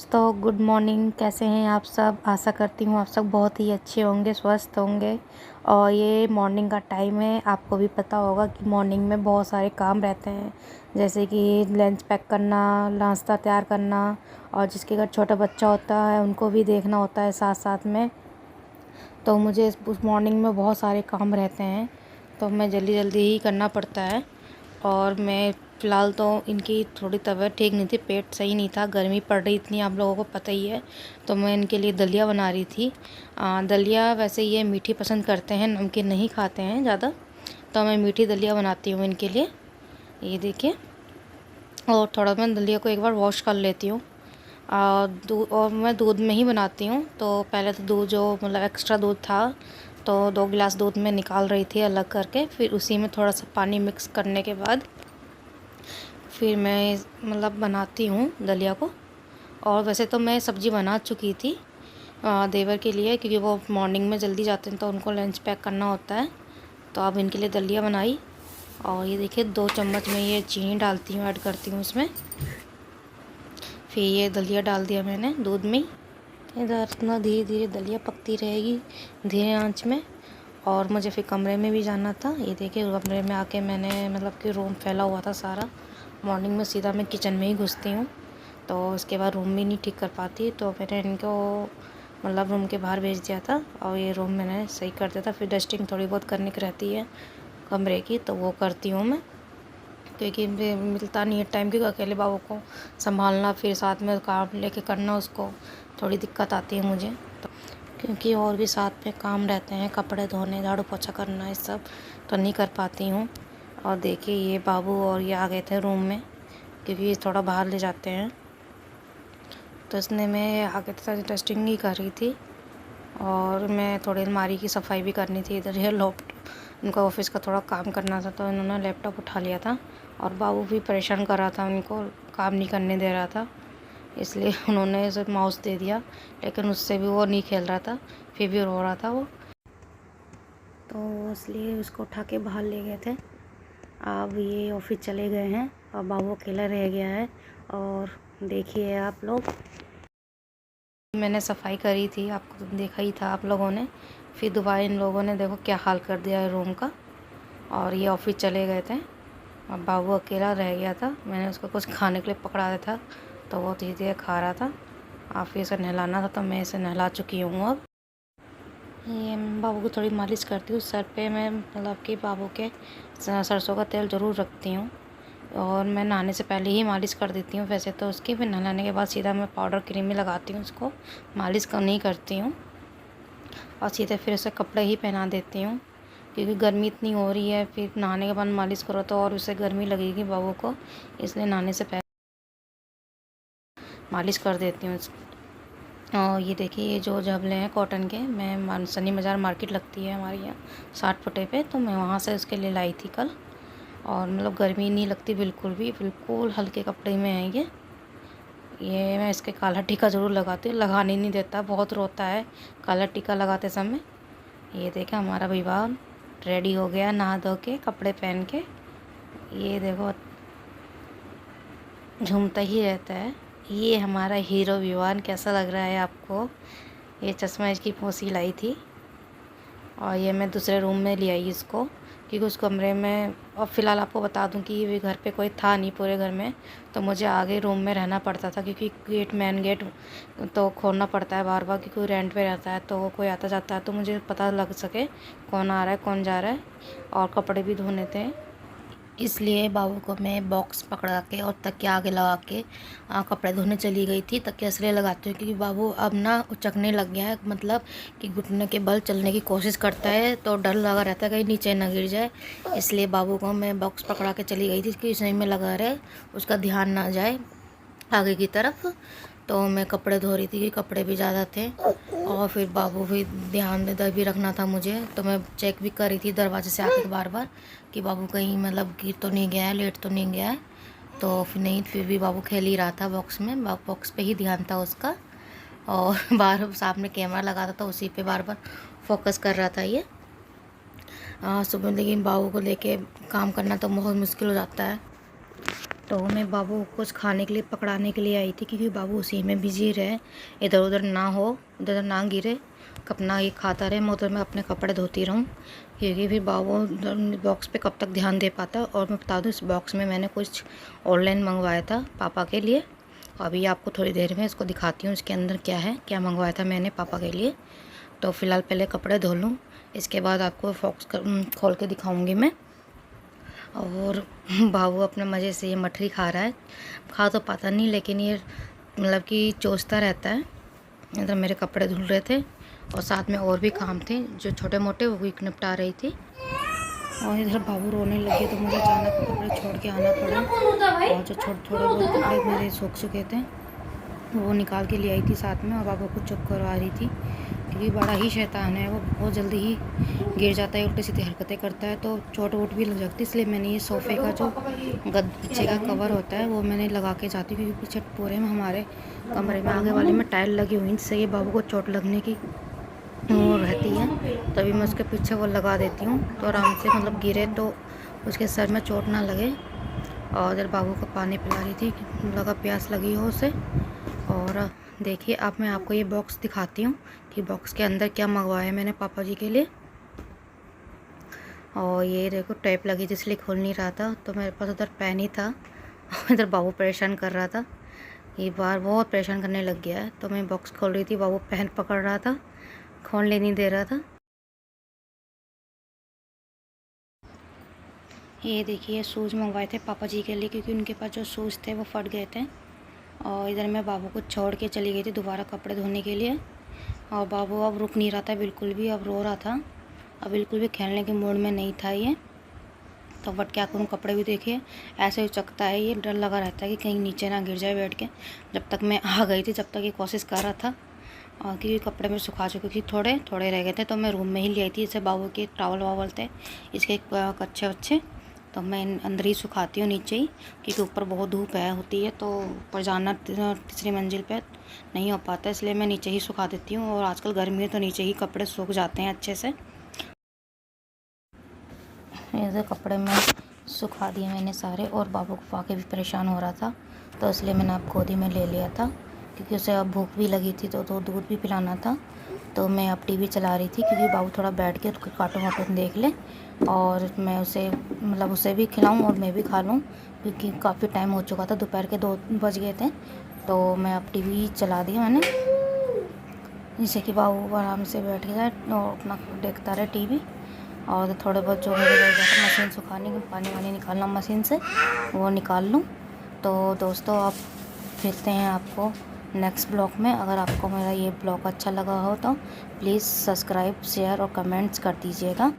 दोस्तों, good morning. कैसे हैं आप सब? आशा करती हूँ आप सब बहुत ही अच्छे होंगे, स्वस्थ होंगे। और ये मॉर्निंग का टाइम है। आपको भी पता होगा कि मॉर्निंग में बहुत सारे काम रहते हैं, जैसे कि लंच पैक करना, नाश्ता तैयार करना, और जिसके घर छोटा बच्चा होता है उनको भी देखना होता है साथ साथ में। तो मुझे उस मॉर्निंग में बहुत सारे काम रहते हैं, तो मैं जल्दी जल्दी ही करना पड़ता है। और मैं फ़िलहाल तो इनकी थोड़ी तबीयत ठीक नहीं थी, पेट सही नहीं था, गर्मी पड़ रही इतनी, आप लोगों को पता ही है। तो मैं इनके लिए दलिया बना रही थी। दलिया वैसे ये मीठी पसंद करते हैं, नमकीन नहीं खाते हैं ज़्यादा, तो मैं मीठी दलिया बनाती हूँ इनके लिए। ये देखिए। और थोड़ा मैं दलिया को एक बार वॉश कर लेती हूँ। दूध, और मैं दूध में ही बनाती हूँ। तो पहले तो दूध जो मतलब एक्स्ट्रा दूध था, तो 2 गिलास दूध में निकाल रही थी अलग करके। फिर उसी में थोड़ा सा पानी मिक्स करने के बाद फिर मैं मतलब बनाती हूँ दलिया को। और वैसे तो मैं सब्ज़ी बना चुकी थी देवर के लिए, क्योंकि वो मॉर्निंग में जल्दी जाते हैं तो उनको लंच पैक करना होता है। तो अब इनके लिए दलिया बनाई। और ये देखिए 2 चम्मच में ये चीनी डालती हूँ, ऐड करती हूँ इसमें। फिर ये दलिया डाल दिया मैंने दूध में ही। इधर इतना धीरे धीरे दलिया पकती रहेगी, धीरे आंच में। और मुझे फिर कमरे में भी जाना था। ये देखिए कमरे में आके मैंने मतलब कि रूम फैला हुआ था सारा। मॉर्निंग में सीधा मैं किचन में ही घुसती हूँ, तो उसके बाद रूम भी नहीं ठीक कर पाती। तो मैंने इनको मतलब रूम के बाहर भेज दिया था, और ये रूम मैंने सही कर दिया था। फिर डस्टिंग थोड़ी बहुत करने की रहती है कमरे की, तो वो करती हूँ मैं, क्योंकि मिलता नहीं है टाइम, क्योंकि अकेले बाबू को संभालना, फिर साथ में काम लेके करना, उसको थोड़ी दिक्कत आती है मुझे। तो क्योंकि और भी साथ में काम रहते हैं, कपड़े धोने, झाड़ू पोछा करना, ये सब तो नहीं कर पाती हूँ। और देखिए ये बाबू और ये आ गए थे रूम में, क्योंकि ये थोड़ा बाहर ले जाते हैं। तो इसने मैं आगे तक डस्टिंग ही कर रही थी, और मैं थोड़ी अलमारी की सफाई भी करनी थी। इधर ये लैपटॉप, उनका ऑफिस का थोड़ा काम करना था, तो इन्होंने लैपटॉप उठा लिया था। और बाबू भी परेशान कर रहा था, उनको काम नहीं करने दे रहा था, इसलिए उन्होंने उसे माउस दे दिया। लेकिन उससे भी वो नहीं खेल रहा था, फिर भी रो रहा था वो, तो इसलिए उसको उठा के बाहर ले गए थे। अब ये ऑफिस चले गए हैं और बाबू अकेला रह गया है। और देखिए आप लोग, मैंने सफाई करी थी, आपको तो देखा ही था आप लोगों ने। फिर दोबारा इन लोगों ने देखो क्या हाल कर दिया है रूम का। और ये ऑफिस चले गए थे और बाबू अकेला रह गया था। मैंने उसको कुछ खाने के लिए पकड़ा दिया था, तो वो धीरे धीरे खा रहा था। और फिर इसे नहलाना था, तो मैं इसे नहला चुकी हूँ अब। ये बाबू को थोड़ी मालिश करती हूँ सर पे। मैं मतलब कि बाबू के सरसों का तेल ज़रूर रखती हूँ, और मैं नहाने से पहले ही मालिश कर देती हूँ वैसे तो उसकी। फिर नहलाने के बाद सीधा मैं पाउडर क्रीम ही लगाती हूँ उसको, मालिश कम नहीं करती हूँ। और सीधे फिर उसे कपड़े ही पहना देती हूँ, क्योंकि गर्मी इतनी हो रही है। फिर नहाने के बाद मालिश करो तो और उसे गर्मी लगेगी बाबू को, इसलिए नहाने से पहले मालिश कर देती हूँ। और ये देखिए ये जो जबले हैं कॉटन के, मैं सनी बाज़ार मार्केट लगती है हमारे यहाँ 60 फुटे पे, तो मैं वहाँ से उसके लिए लाई थी कल। और मतलब गर्मी नहीं लगती बिल्कुल भी, बिल्कुल हल्के कपड़े में है ये मैं इसके काला टीका ज़रूर लगाती हूँ, लगाने नहीं देता, बहुत रोता है काला टीका लगाते समय। ये देखें हमारा विवान रेडी हो गया, नहा धो के कपड़े पहन के। ये देखो झूमता ही रहता है। ये हमारा हीरो विवान कैसा लग रहा है आपको? ये चश्मा इसकी पौसी लाई थी, और ये मैं दूसरे रूम में ले आई इसको, क्योंकि उस कमरे में। और फ़िलहाल आपको बता दूं कि ये घर पे कोई था नहीं पूरे घर में, तो मुझे आगे रूम में रहना पड़ता था, क्योंकि गेट मेन गेट तो खोलना पड़ता है बार बार, क्योंकि रेंट पे रहता है, तो कोई आता जाता है तो मुझे पता लग सके कौन आ रहा है कौन जा रहा है। और कपड़े भी धोने थे, इसलिए बाबू को मैं बॉक्स पकड़ा के और तकिया आगे लगा के कपड़े धोने चली गई थी। तकिया इसलिए लगाती हूँ क्योंकि बाबू अब ना उचकने लग गया है, मतलब कि घुटने के बल चलने की कोशिश करता है, तो डर लगा रहता है कहीं नीचे ना गिर जाए। इसलिए बाबू को मैं बॉक्स पकड़ा के चली गई थी कि सही में लगा रहे, उसका ध्यान ना जाए आगे की तरफ। तो मैं कपड़े धो रही थी कि कपड़े भी ज़्यादा थे, और फिर बाबू भी ध्यान इधर भी रखना था मुझे, तो मैं चेक भी कर रही थी दरवाजे से आके बार बार कि बाबू कहीं मतलब गिर तो नहीं गया है, लेट तो नहीं गया है। तो फिर नहीं, फिर भी बाबू खेल ही रहा था बॉक्स में, बॉक्स पे ही ध्यान था उसका। और बाहर सामने कैमरा लगा था, तो उसी पे बार बार फोकस कर रहा था ये। सुबह लेकिन बाबू को लेके काम करना तो बहुत मुश्किल हो जाता है। तो मैं बाबू को कुछ खाने के लिए पकड़ाने के लिए आई थी, क्योंकि बाबू उसी में बिजी रहे, इधर उधर ना हो, इधर उधर ना गिरे, अपना ये खाता रहे, मैं उधर में अपने कपड़े धोती रहूँ, क्योंकि फिर बाबू बॉक्स पे कब तक ध्यान दे पाता। और मैं बता दूँ, इस बॉक्स में मैंने कुछ ऑनलाइन मंगवाया था पापा के लिए। अभी आपको थोड़ी देर में इसको दिखाती हूँ इसके अंदर क्या है, क्या मंगवाया था मैंने पापा के लिए। तो फ़िलहाल पहले कपड़े धो लूँ, इसके बाद आपको बॉक्स खोल के दिखाऊँगी मैं। और बाबू अपने मज़े से ये मठरी खा रहा है, खा तो पता नहीं, लेकिन ये मतलब कि चोंचता रहता है। इधर मेरे कपड़े धुल रहे थे और साथ में और भी काम थे जो छोटे मोटे, वो भी निपटा रही थी। और इधर बाबू रोने लगे तो मुझे अचानक कपड़े छोड़ के आना पड़ा। और जो थोड़े बहुत कपड़े मेरे सूख चुके थे वो निकाल के ले आई थी साथ में, और बाबू को चुप करवा रही थी, क्योंकि बड़ा ही शैतान है, वो बहुत जल्दी ही गिर जाता है, उल्टी सीधी हरकतें करता है, तो चोट वोट भी लग जाती है। इसलिए मैंने ये सोफ़े का जो पीछे का कवर होता है वो मैंने लगा के जाती हूँ, क्योंकि पीछे पूरे में हमारे कमरे में आगे वाले में टाइल लगी हुई, जिससे ये बाबू को चोट लगने की वो रहती है, तभी मैं उसके पीछे वो लगा देती हूँ, तो आराम से मतलब गिरे तो उसके सर में चोट ना लगे। और इधर बाबू को पानी पिला रही थी, लगा प्यास लगी हो उसे। और देखिए अब मैं आपको ये बॉक्स दिखाती हूँ कि बॉक्स के अंदर क्या मंगवाया है मैंने पापा जी के लिए। और ये देखो टेप लगी थी, इसलिए खुल नहीं रहा था, तो मेरे पास उधर पेन ही था और इधर बाबू परेशान कर रहा था, ये बार बहुत परेशान करने लग गया है। तो मैं बॉक्स खोल रही थी, बाबू पेन पकड़ रहा था, खोलने नहीं दे रहा था। ये देखिए शूज़ मंगवाए थे पापा जी के लिए, क्योंकि उनके पास जो शूज़ थे वो फट गए थे। और इधर मैं बाबू को छोड़ के चली गई थी दोबारा कपड़े धोने के लिए, और बाबू अब रुक नहीं रहा था बिल्कुल भी, अब रो रहा था, अब बिल्कुल भी खेलने के मूड में नहीं था ये। तो बट क्या करूँ, कपड़े भी देखिए ऐसे ही चकता है, ये डर लगा रहता है कि कहीं नीचे ना गिर जाए बैठ के। जब तक मैं आ गई थी जब तक ये कोशिश कर रहा था, और क्योंकि कपड़े में सुखा चुके थे, थोड़े थोड़े रह गए थे, तो मैं रूम में ही ले आई थी। जैसे बाबू के टॉवल वावल थे इसके कच्चे वच्चे, तो मैं अंदर ही सुखाती हूँ नीचे ही, क्योंकि ऊपर बहुत धूप है होती है, तो ऊपर जाना तीसरी मंजिल पे नहीं हो पाता, इसलिए मैं नीचे ही सुखा देती हूँ। और आजकल गर्मी है तो नीचे ही कपड़े सूख जाते हैं अच्छे से। ऐसे कपड़े में सुखा दिए मैंने सारे, और बाबू को पाके भी परेशान हो रहा था, तो इसलिए मैंने अब गोदी में ले लिया था, क्योंकि उसे अब भूख भी लगी थी, तो दूध भी पिलाना था। तो मैं अब टीवी चला रही थी, क्योंकि बाबू थोड़ा बैठ के कार्टून वाटून देख ले, और मैं उसे मतलब उसे भी खिलाऊं और मैं भी खा लूं, क्योंकि काफ़ी टाइम हो चुका था, दोपहर के 2 बज गए थे। तो मैं अब टीवी चला दिया मैंने, जिससे कि बाबू आराम से बैठ जाए और अपना देखता रहे टीवी। और थोड़े बहुत जो मेरे रह जाता मशीन सुखाने की, पानी वानी निकालना मशीन से, वो निकाल लूँ। तो दोस्तों आप मिलते हैं आपको नेक्स्ट ब्लॉग में। अगर आपको मेरा ये ब्लॉग अच्छा लगा हो तो प्लीज़ सब्सक्राइब, शेयर और कमेंट्स कर दीजिएगा।